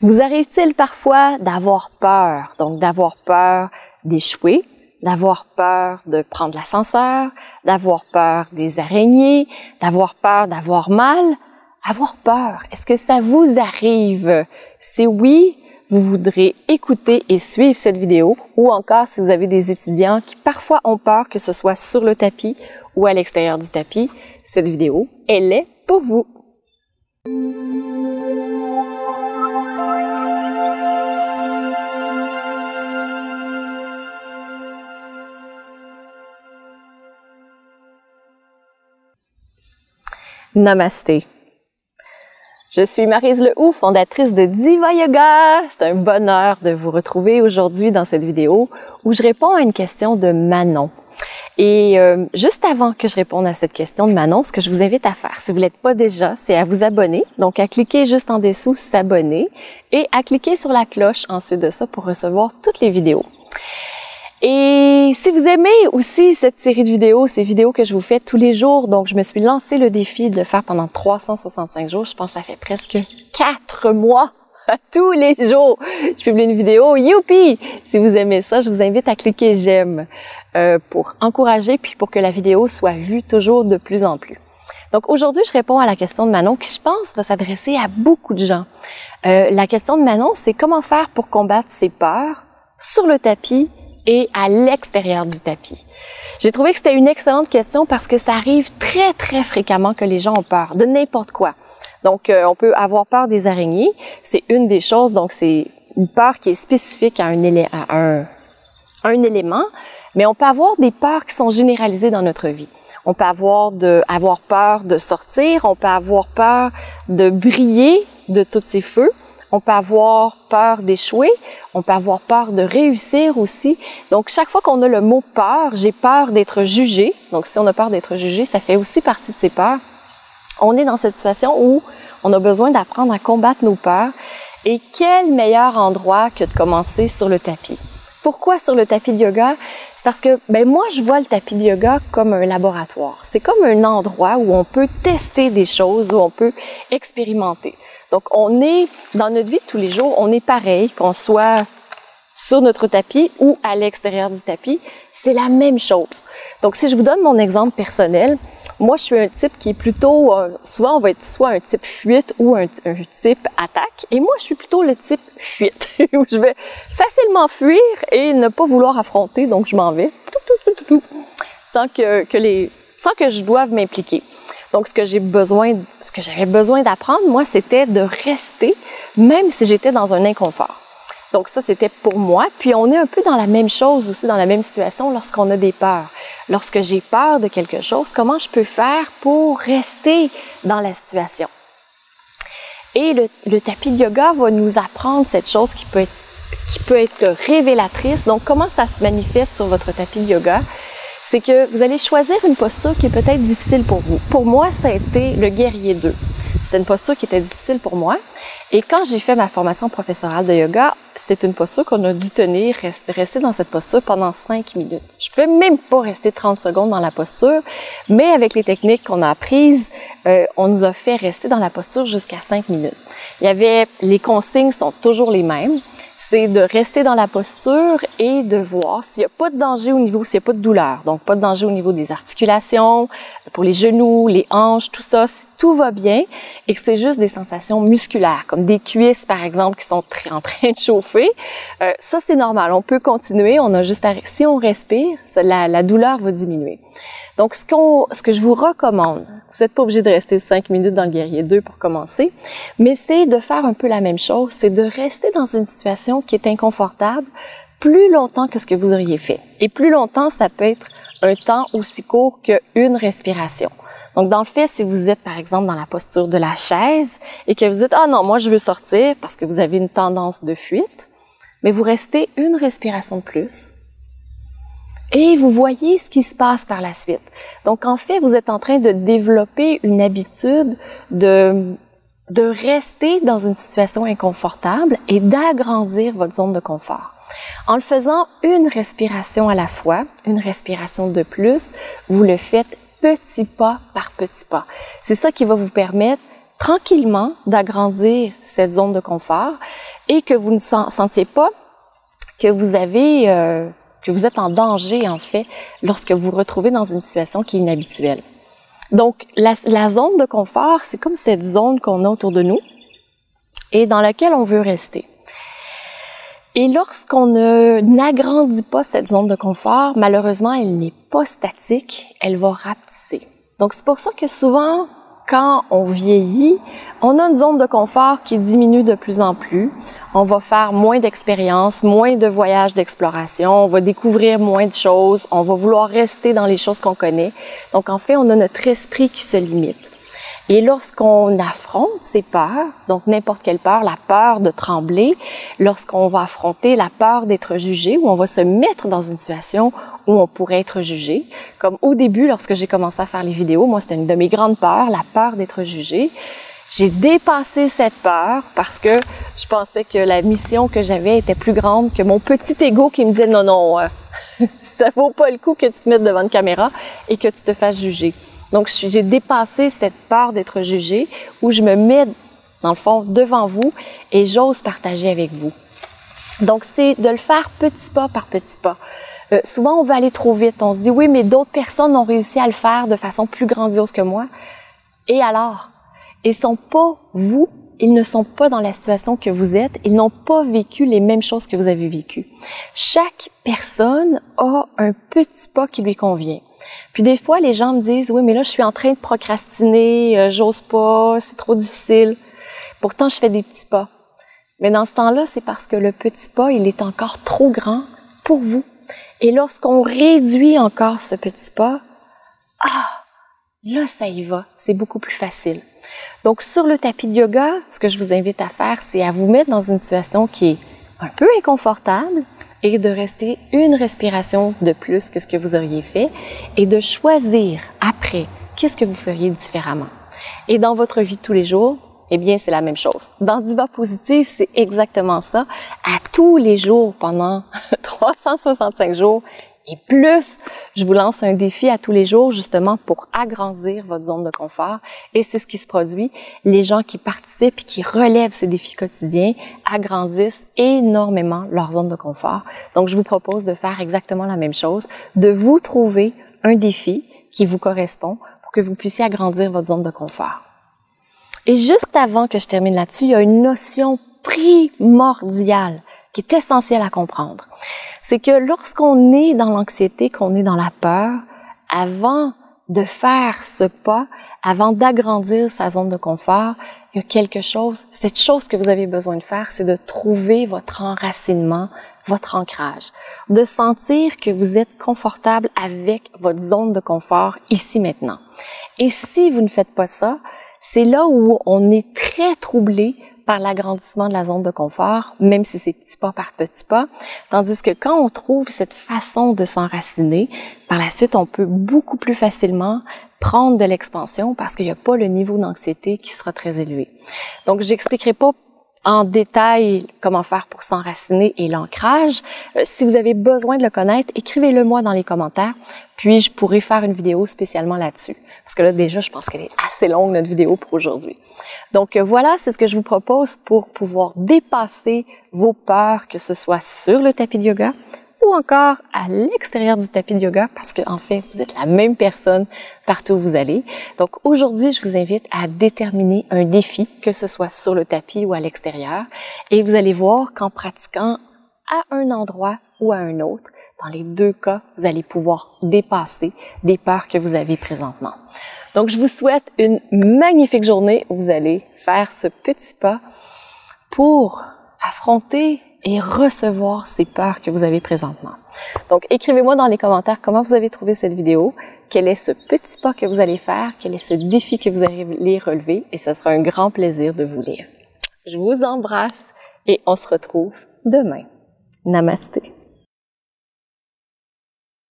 Vous arrive-t-il parfois d'avoir peur? Donc, d'avoir peur d'échouer, d'avoir peur de prendre l'ascenseur, d'avoir peur des araignées, d'avoir peur d'avoir mal? Avoir peur, est-ce que ça vous arrive? Si oui, vous voudrez écouter et suivre cette vidéo, ou encore si vous avez des étudiants qui parfois ont peur, que ce soit sur le tapis ou à l'extérieur du tapis, cette vidéo, elle est pour vous. Namasté. Je suis Maryse Lehoux, fondatrice de Diva Yoga. C'est un bonheur de vous retrouver aujourd'hui dans cette vidéo où je réponds à une question de Manon. Et juste avant que je réponde à cette question de Manon, ce que je vous invite à faire, si vous ne l'êtes pas déjà, c'est à vous abonner. Donc, à cliquer juste en dessous « S'abonner » et à cliquer sur la cloche ensuite de ça pour recevoir toutes les vidéos. Et si vous aimez aussi cette série de vidéos, ces vidéos que je vous fais tous les jours, donc je me suis lancé le défi de le faire pendant 365 jours. Je pense que ça fait presque 4 mois. Tous les jours, je publie une vidéo. Youpi! Si vous aimez ça, je vous invite à cliquer j'aime pour encourager puis pour que la vidéo soit vue toujours de plus en plus. Donc aujourd'hui, je réponds à la question de Manon qui, je pense, va s'adresser à beaucoup de gens. La question de Manon, c'est comment faire pour combattre ses peurs sur le tapis et à l'extérieur du tapis. J'ai trouvé que c'était une excellente question parce que ça arrive très, très fréquemment que les gens ont peur de n'importe quoi. Donc, on peut avoir peur des araignées, c'est une des choses, donc c'est une peur qui est spécifique à un élément, mais on peut avoir des peurs qui sont généralisées dans notre vie. On peut avoir peur de sortir, on peut avoir peur de briller de tous ces feux, on peut avoir peur d'échouer, on peut avoir peur de réussir aussi. Donc, chaque fois qu'on a le mot peur, j'ai peur d'être jugé. Donc, si on a peur d'être jugé, ça fait aussi partie de ces peurs. On est dans cette situation où on a besoin d'apprendre à combattre nos peurs. Et quel meilleur endroit que de commencer sur le tapis? Pourquoi sur le tapis de yoga? C'est parce que, moi, je vois le tapis de yoga comme un laboratoire. C'est comme un endroit où on peut tester des choses, où on peut expérimenter. Donc, on est, dans notre vie de tous les jours, on est pareil, qu'on soit sur notre tapis ou à l'extérieur du tapis, c'est la même chose. Donc, si je vous donne mon exemple personnel, moi, je suis un type qui est plutôt, souvent on va être soit un type fuite ou un type attaque. Et moi, je suis plutôt le type fuite, où je vais facilement fuir et ne pas vouloir affronter, donc je m'en vais, sans que je doive m'impliquer. Donc, ce que j'avais besoin d'apprendre, moi, c'était de rester, même si j'étais dans un inconfort. Donc, ça, c'était pour moi. Puis, on est un peu dans la même chose aussi, dans la même situation lorsqu'on a des peurs. Lorsque j'ai peur de quelque chose, comment je peux faire pour rester dans la situation? Et le tapis de yoga va nous apprendre cette chose qui peut être révélatrice. Donc, comment ça se manifeste sur votre tapis de yoga? C'est que vous allez choisir une posture qui est peut-être difficile pour vous. Pour moi, ça a été le guerrier 2. C'est une posture qui était difficile pour moi. Et quand j'ai fait ma formation professorale de yoga, c'est une posture qu'on a dû tenir, rester dans cette posture pendant 5 minutes. Je ne pouvais même pas rester 30 secondes dans la posture, mais avec les techniques qu'on a apprises, on nous a fait rester dans la posture jusqu'à 5 minutes. Les consignes sont toujours les mêmes. C'est de rester dans la posture et de voir s'il n'y a pas de danger s'il n'y a pas de douleur. Donc, pas de danger au niveau des articulations, pour les genoux, les hanches, tout ça. Si tout va bien et que c'est juste des sensations musculaires, comme des cuisses, par exemple, qui sont en train de chauffer, ça, c'est normal. On peut continuer. On a juste si on respire, la douleur va diminuer. Donc, ce que je vous recommande, vous n'êtes pas obligé de rester 5 minutes dans le guerrier 2 pour commencer, mais c'est de faire un peu la même chose, c'est de rester dans une situation qui est inconfortable plus longtemps que ce que vous auriez fait. Et plus longtemps, ça peut être un temps aussi court qu'une respiration. Donc, dans le fait, si vous êtes, par exemple, dans la posture de la chaise et que vous dites « Ah non, moi, je veux sortir » parce que vous avez une tendance de fuite, mais vous restez une respiration de plus. Et vous voyez ce qui se passe par la suite. Donc, en fait, vous êtes en train de développer une habitude de rester dans une situation inconfortable et d'agrandir votre zone de confort. En le faisant une respiration à la fois, une respiration de plus, vous le faites petit pas par petit pas. C'est ça qui va vous permettre tranquillement d'agrandir cette zone de confort et que vous ne sentiez pas que vous êtes en danger, en fait, lorsque vous vous retrouvez dans une situation qui est inhabituelle. Donc, la zone de confort, c'est comme cette zone qu'on a autour de nous et dans laquelle on veut rester. Et lorsqu'on n'agrandit pas cette zone de confort, malheureusement, elle n'est pas statique, elle va rapetisser. Donc, c'est pour ça que souvent, quand on vieillit, on a une zone de confort qui diminue de plus en plus. On va faire moins d'expériences, moins de voyages d'exploration, on va découvrir moins de choses, on va vouloir rester dans les choses qu'on connaît. Donc, en fait, on a notre esprit qui se limite. Et lorsqu'on affronte ces peurs, donc n'importe quelle peur, la peur de trembler, lorsqu'on va affronter la peur d'être jugé, où on va se mettre dans une situation où on pourrait être jugé, comme au début, lorsque j'ai commencé à faire les vidéos, moi c'était une de mes grandes peurs, la peur d'être jugé. J'ai dépassé cette peur parce que je pensais que la mission que j'avais était plus grande que mon petit ego qui me disait non, non, ça vaut pas le coup que tu te mettes devant une caméra et que tu te fasses juger. Donc, j'ai dépassé cette peur d'être jugée où je me mets, dans le fond, devant vous et j'ose partager avec vous. Donc, c'est de le faire petit pas par petit pas. Souvent, on veut aller trop vite. On se dit, oui, mais d'autres personnes ont réussi à le faire de façon plus grandiose que moi. Et alors? Ils sont pas vous. Ils ne sont pas dans la situation que vous êtes. Ils n'ont pas vécu les mêmes choses que vous avez vécues. Chaque personne a un petit pas qui lui convient. Puis des fois, les gens me disent, oui, mais là, je suis en train de procrastiner, j'ose pas, c'est trop difficile. Pourtant, je fais des petits pas. Mais dans ce temps-là, c'est parce que le petit pas, il est encore trop grand pour vous. Et lorsqu'on réduit encore ce petit pas, là, ça y va, c'est beaucoup plus facile. Donc, sur le tapis de yoga, ce que je vous invite à faire, c'est à vous mettre dans une situation qui est un peu inconfortable, et de rester une respiration de plus que ce que vous auriez fait et de choisir après qu'est-ce que vous feriez différemment. Et dans votre vie de tous les jours, eh bien, c'est la même chose. Dans Diva Positive, c'est exactement ça. À tous les jours, pendant 365 jours et plus, je vous lance un défi à tous les jours justement pour agrandir votre zone de confort. Et c'est ce qui se produit. Les gens qui participent et qui relèvent ces défis quotidiens agrandissent énormément leur zone de confort. Donc, je vous propose de faire exactement la même chose, de vous trouver un défi qui vous correspond pour que vous puissiez agrandir votre zone de confort. Et juste avant que je termine là-dessus, il y a une notion primordiale qui est essentielle à comprendre. C'est que lorsqu'on est dans l'anxiété, qu'on est dans la peur, avant de faire ce pas, avant d'agrandir sa zone de confort, il y a quelque chose, cette chose que vous avez besoin de faire, c'est de trouver votre enracinement, votre ancrage, de sentir que vous êtes confortable avec votre zone de confort ici maintenant. Et si vous ne faites pas ça, c'est là où on est très troublé par l'agrandissement de la zone de confort, même si c'est petit pas par petit pas. Tandis que quand on trouve cette façon de s'enraciner, par la suite, on peut beaucoup plus facilement prendre de l'expansion parce qu'il n'y a pas le niveau d'anxiété qui sera très élevé. Donc, j'expliquerai pas en détail comment faire pour s'enraciner et l'ancrage. Si vous avez besoin de le connaître, écrivez-le moi dans les commentaires, puis je pourrai faire une vidéo spécialement là-dessus. Parce que là, déjà, je pense qu'elle est assez longue, notre vidéo, pour aujourd'hui. Donc voilà, c'est ce que je vous propose pour pouvoir dépasser vos peurs, que ce soit sur le tapis de yoga ou encore à l'extérieur du tapis de yoga, parce qu'en fait, vous êtes la même personne partout où vous allez. Donc aujourd'hui, je vous invite à déterminer un défi, que ce soit sur le tapis ou à l'extérieur, et vous allez voir qu'en pratiquant à un endroit ou à un autre, dans les deux cas, vous allez pouvoir dépasser des peurs que vous avez présentement. Donc, je vous souhaite une magnifique journée où vous allez faire ce petit pas pour affronter et recevoir ces peurs que vous avez présentement. Donc, écrivez-moi dans les commentaires comment vous avez trouvé cette vidéo, quel est ce petit pas que vous allez faire, quel est ce défi que vous allez relever, et ce sera un grand plaisir de vous lire. Je vous embrasse et on se retrouve demain. Namasté.